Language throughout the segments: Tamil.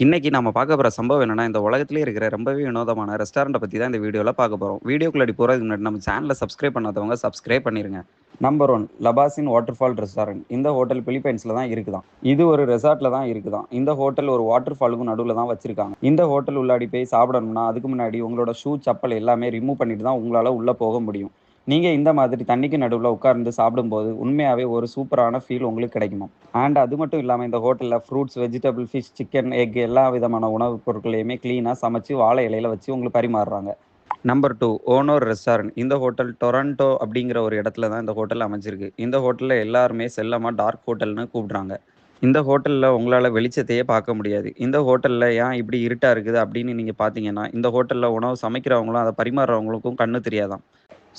இன்னைக்கு நம்ம பார்க்க போற சம்பவம் என்னன்னா, இந்த உலகத்திலேயே இருக்கிற ரொம்பவே வினோதமான ரெஸ்டாரண்ட்ட பத்தி தான் இந்த வீடியோல பார்க்க போறோம். வீடியோக்குள்ளாடி போறதுக்கு முன்னாடி நம்ம சேனல சப்ஸ்கிரைப் பண்ணாதவங்க சப்ஸ்கிரைப் பண்ணிருங்க. Number 1 Labassin waterfall restaurant. இந்த ஹோட்டல் பிலிப்பைன்ஸ்ல தான் இருக்குதாம். இது ஒரு ரெசார்ட்ல தான் இருக்குதாம். இந்த ஹோட்டல் ஒரு வாட்டர்ஃபாலுக்கும் நடுவுல தான் வச்சிருக்காங்க. இந்த ஹோட்டல் உள்ளாடி போய் சாப்பிடணும்னா, அதுக்கு முன்னாடி உங்களோட ஷூ, செப்பல் எல்லாமே ரிமூவ் பண்ணிட்டு தான் உங்களால உள்ள போக முடியும். நீங்க இந்த மாதிரி தண்ணிக்கு நடுவுல உட்கார்ந்து சாப்பிடும்போது, உண்மையாவே ஒரு சூப்பரான ஃபீல் உங்களுக்கு கிடைக்குமாம். அண்ட் அது மட்டும் இல்லாம இந்த ஹோட்டல்ல fruits, vegetable, fish, chicken, egg எல்லா விதமான உணவுப் பொருட்களையுமே கிளீனா சமைச்சு வாழை இலையில வச்சு உங்களுக்கு பரிமாறுறாங்க. Number 2 O Noir restaurant. இந்த ஹோட்டல் டொரண்டோ அப்படிங்கிற ஒரு இடத்துல தான் இந்த ஹோட்டல் அமைஞ்சிருக்கு. இந்த ஹோட்டல்ல எல்லாருமே செல்லமா டார்க் ஹோட்டல்னு கூப்பிடுறாங்க. இந்த ஹோட்டல்ல உங்களால வெளிச்சத்தையே பார்க்க முடியாது. இந்த ஹோட்டல்ல ஏன் இப்படி இருட்டா இருக்குது அப்படின்னு நீங்க பார்த்தீங்கன்னா, இந்த ஹோட்டல்ல உணவு சமைக்கிறவங்களும், அத பரிமாறுறவங்களுக்கும் கண்ணு தெரியாதாம்.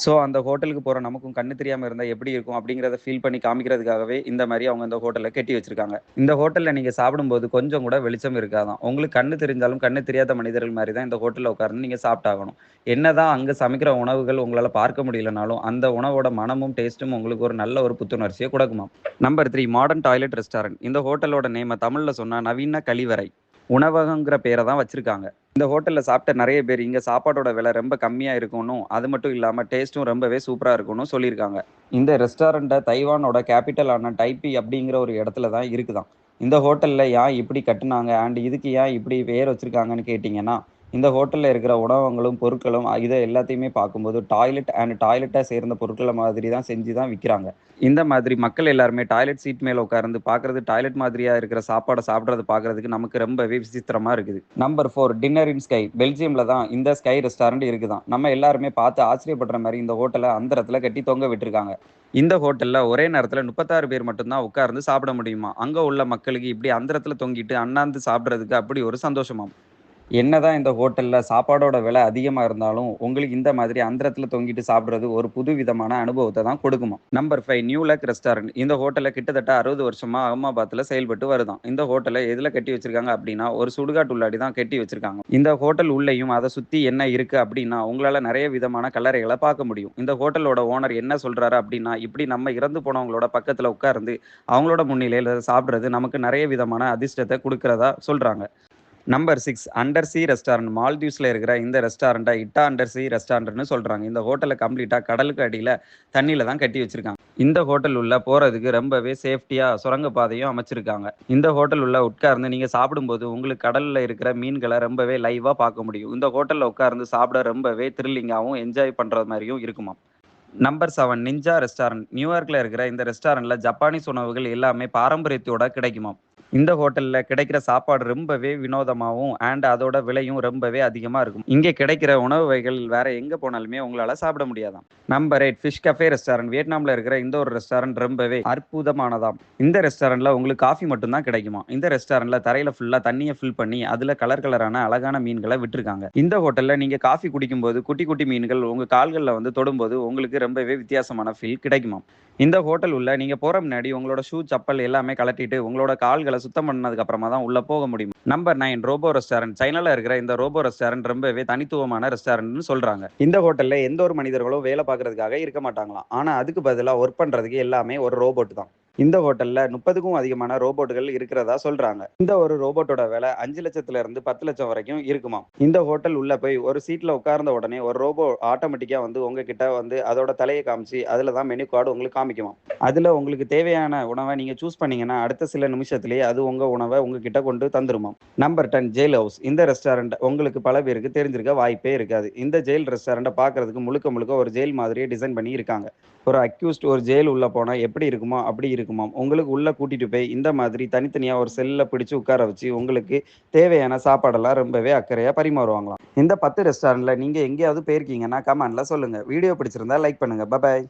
ஸோ, அந்த ஹோட்டலுக்கு போற நமக்கும் கண்ணு தெரியாம இருந்தா எப்படி இருக்கும்? அப்படிங்கிறத ஃபீல் பண்ணி காமிக்கிறதுக்காகவே, இந்த மாரி அவங்க இந்த ஹோட்டல கட்டி வச்சிருக்காங்க. இந்த ஹோட்டல்ல நீங்க சாப்பிடும்போது கொஞ்சம் கூட வெளிச்சம் இருக்காதாம். உங்களுக்கு கண்ணு தெரிஞ்சாலும், கண்ணு தெரியாத மனிதர்கள் மாரி தான் இந்த ஹோட்டல்ல உட்கார்ந்து நீங்க சாப்பிட்டாகணும். என்னதான் அங்க சமைக்கிற உணவுகள் உங்களால பார்க்க முடியலனாலும், அந்த உணவோட மணமும், டேஸ்ட்டும் உங்களுக்கு ஒரு நல்ல ஒரு புத்துணர்ச்சிய குடுக்குமாம். Number 3 modern toilet restaurant. இந்த ஹோட்டலோட நேம தமிழ்ல சொன்னா நவீன கழிவறை. உணவகங்கிற பேர தான் வச்சிருக்காங்க. இந்த ஹோட்டல்ல சாப்பிட்ட நெறைய பேர் இங்க சாப்பாட்டோட விலை ரொம்ப கம்மியா இருக்கும்னும், அது மட்டும் இல்லாம டேஸ்ட்டும் ரொம்பவே சூப்பரா இருக்கும்னு சொல்லியிருக்காங்க. இந்த ரெஸ்டாரண்ட்ட தைவானோட கேப்பிட்டலான டைப்பி அப்படிங்கிற ஒரு இடத்துல தான் இருக்குதாம். இந்த ஹோட்டல்ல ஏன் இப்படி கட்டுனாங்க அண்ட் இதுக்கு ஏன் இப்படி பேர் வச்சிருக்காங்கன்னு கேட்டீங்கன்னா, இந்த ஹோட்டல்ல இருக்கிற உணவகங்களும், பொருட்களும் இத எல்லாத்தையுமே பார்க்கும்போது டாய்லெட் அண்ட் டாய்லெட்ட சேர்ந்த பொருட்கள மாதிரி தான் செஞ்சு தான் விக்கிறாங்க. இந்த மாதிரி மக்கள் எல்லாருமே டாய்லெட் சீட் மேல உட்கார்ந்து பார்க்கறது டாய்லெட் மாதிரியா இருக்கிற சாப்பாட சாப்பிடுறத பார்க்கறதுக்கு நமக்கு ரொம்பவே விசித்திரமா இருக்குது. Number 4 dinner in sky. பெல்ஜியம்ல தான் இந்த ஸ்கை ரெஸ்டாரண்ட் இருக்குதாம். நம்ம எல்லாருமே பார்த்து ஆச்சரியப்படுற மாரி இந்த ஹோட்டல அந்தரத்துல கட்டி தொங்க விட்டுருக்காங்க. இந்த ஹோட்டல்ல ஒரே நேரத்துல 36 பேர் மட்டும் தான் உட்கார்ந்து சாப்பிட முடியுமாம். அங்க உள்ள மக்களுக்கு இப்படி அந்தரத்துல தொங்கிட்டு அண்ணாந்து சாப்பிடுறதுக்கு அப்படி ஒரு சந்தோஷமாம். என்னதான் இந்த ஹோட்டல்ல சாப்பாடோட விலை அதிகமா இருந்தாலும், உங்களுக்கு இந்த மாதிரி அந்தரத்துல தொங்கிட்டு சாப்பிடுறது ஒரு புது விதமான அனுபவத்த தான் கொடுக்குமாம். Number 5 new luck restaurant. இந்த ஹோட்டல்ல கிட்டத்தட்ட 60 வருஷமா அகமதாபாத்ல செயல்பட்டு வருதாம். இந்த ஹோட்டல எதுல கட்டி வச்சிருக்காங்க அப்படின்னா, ஒரு சுடுகாட்டு உள்ளாடி தான் கட்டி வச்சிருக்காங்க. இந்த ஹோட்டல் உள்ளேயும் அத சுத்தி என்ன இருக்கு அப்படின்னா, உங்களால நெறைய விதமான கல்லறைகள பார்க்க முடியும். இந்த ஹோட்டலோட ஓனர் என்ன சொல்றாரு அப்படின்னா, இப்படி நம்ம இறந்து போனவங்களோட பக்கத்துல உட்கார்ந்து, அவங்களோட முன்னிலையில சாப்பிடுறது நமக்கு நெறைய விதமான அதிர்ஷ்டத்த குடுக்கிறதா சொல்றாங்க. நம்பர் 6 அண்டர் சீ ரெஸ்டாரண்ட். மால்தீவ்ஸ்ல இருக்கிற இந்த ரெஸ்டாரண்ட்ட இட்டா அண்டர் சீ ரெஸ்டாரண்ட்ன்னு சொல்றாங்க. இந்த ஹோட்டல கம்ப்ளீட்டா கடலுக்கு அடியில தண்ணீல தான் கட்டி வச்சிருக்காங்க. இந்த ஹோட்டல் உள்ள போறதுக்கு ரொம்பவே சேஃப்டியா சுரங்க பாதையும் அமைச்சிருக்காங்க. இந்த ஹோட்டல் உள்ள உட்கார்ந்து நீங்க சாப்பிடும்போது உங்களுக்கு கடல்ல இருக்கிற மீன்கள ரொம்பவே லைவா பார்க்க முடியும். இந்த ஹோட்டல்ல உட்கார்ந்து சாப்பிட ரொம்பவே த்ரில்லிங்காவும், என்ஜாய் பண்ற மாரியும் இருக்குமாம். Number 7 ninja restaurant. நியூயார்க்ல இருக்கிற இந்த ரெஸ்டாரண்ட்ல ஜப்பானீஸ் உணவுகள் எல்லாமே பாரம்பரியத்தோட கிடைக்குமாம். இந்த ஹோட்டல்ல கிடைக்கிற சாப்பாடு ரொம்பவே வினோதமாவும் அண்ட் அதோட விலையும் ரொம்பவே அதிகமா இருக்கும். இங்க கிடைக்கிற உணவு வகைகள் வேற எங்க போனாலுமே உங்களால சாப்பிட முடியாதாம். Number 8 fish cafe restaurant. வியட்நாம்ல இருக்கிற இந்த ஒரு ரெஸ்டாரண்ட் ரொம்பவே அற்புதமானதாம். இந்த ரெஸ்டாரண்ட்ல உங்களுக்கு காஃபி மட்டும் தான் கிடைக்குமா. இந்த ரெஸ்டாரண்ட்ல தரையில ஃபுல்லா தண்ணிய ஃபில் பண்ணி அதுல கலர் கலரான அழகான மீன்கள விட்டுருக்காங்க. இந்த ஹோட்டல்ல நீங்க காஃபி குடிக்கும்போது குட்டி குட்டி மீன்கள் உங்க கால்கள்ல வந்து தொடும்போது உங்களுக்கு ரொம்பவே வித்தியாசமான ஃபீல் கிடைக்குமாம். இந்த ஹோட்டல் உள்ள நீங்க போற முன்னாடி உங்களோட ஷூ, செப்பல் எல்லாமே கழட்டிட்டு உங்களோட கால்கள சுத்தம் பண்ணதுக்கு அப்புறமா தான் உள்ள போக முடியும். Number 9 robo restaurant. சைனால இருக்கிற இந்த ரோபோ ரெஸ்டாரண்ட் ரொம்பவே தனித்துவமான ரெஸ்டாரண்ட்னு சொல்றாங்க. இந்த ஹோட்டல்ல எந்த ஒரு மனிதர்களும் வேலை பார்க்கறதுக்காக இருக்க மாட்டாங்களாம். ஆனா அதுக்கு பதிலா ஒர்க் பண்றதுக்கு எல்லாமே ஒரு ரோபோட் தான். இந்த ஹோட்டல்ல 30க்கும் அதிகமான ரோபோட்டுகள் இருக்கிறதா சொல்றாங்க. இந்த ஒரு ரோபோட்டோட விலை 5 லட்சத்துல இருந்து 10 லட்சம் வரைக்கும் இருக்குமாம். இந்த ஹோட்டல் உள்ள போய் ஒரு சீட்ல உட்கார்ந்த உடனே ஒரு ரோபோ ஆட்டோமேட்டிக்கா வந்து உங்ககிட்ட வந்து அதோட தலைய காமிச்சு அதுல தான் மெனு கார்டு உங்களுக்கு காமிக்குமாம். அதுல உங்களுக்கு தேவையான உணவ நீங்க சூஸ் பண்ணீங்கன்னா, அடுத்த சில நிமிஷத்திலேயே அது உங்க உணவ உங்ககிட்ட கொண்டு தந்துருமாம். Number 10 jail house. இந்த ரெஸ்டாரண்ட் உங்களுக்கு பல பேருக்கு தெரிஞ்சிருக்க வாய்ப்பே இருக்காது. இந்த ஜெயில் ரெஸ்டாரண்ட்ட பார்க்கறதுக்கு முழுக்க முழுக்க ஒரு ஜெயில் மாதிரியே டிசைன் பண்ணி இருக்காங்க. ஒரு அக்யூஸ்ட் ஒரு ஜெயில் உள்ள போனா எப்படி இருக்குமோ அப்படி இருக்குமாம். உங்களுக்கு உள்ள கூட்டிட்டு போய் இந்த மாதிரி தனித்தனியா ஒரு செல்ல பிடிச்சு உட்கார வச்சு, உங்களுக்கு தேவையான சாப்பாடெல்லாம் ரொம்பவே அக்கறையா பரிமாறுவாங்களாம். இந்த 10 ரெஸ்டாரண்ட்ல நீங்க எங்கேயாவது போயிருக்கீங்கன்னா கமெண்ட்ல சொல்லுங்க. வீடியோ பிடிச்சிருந்தா லைக் பண்ணுங்க. பபாய்.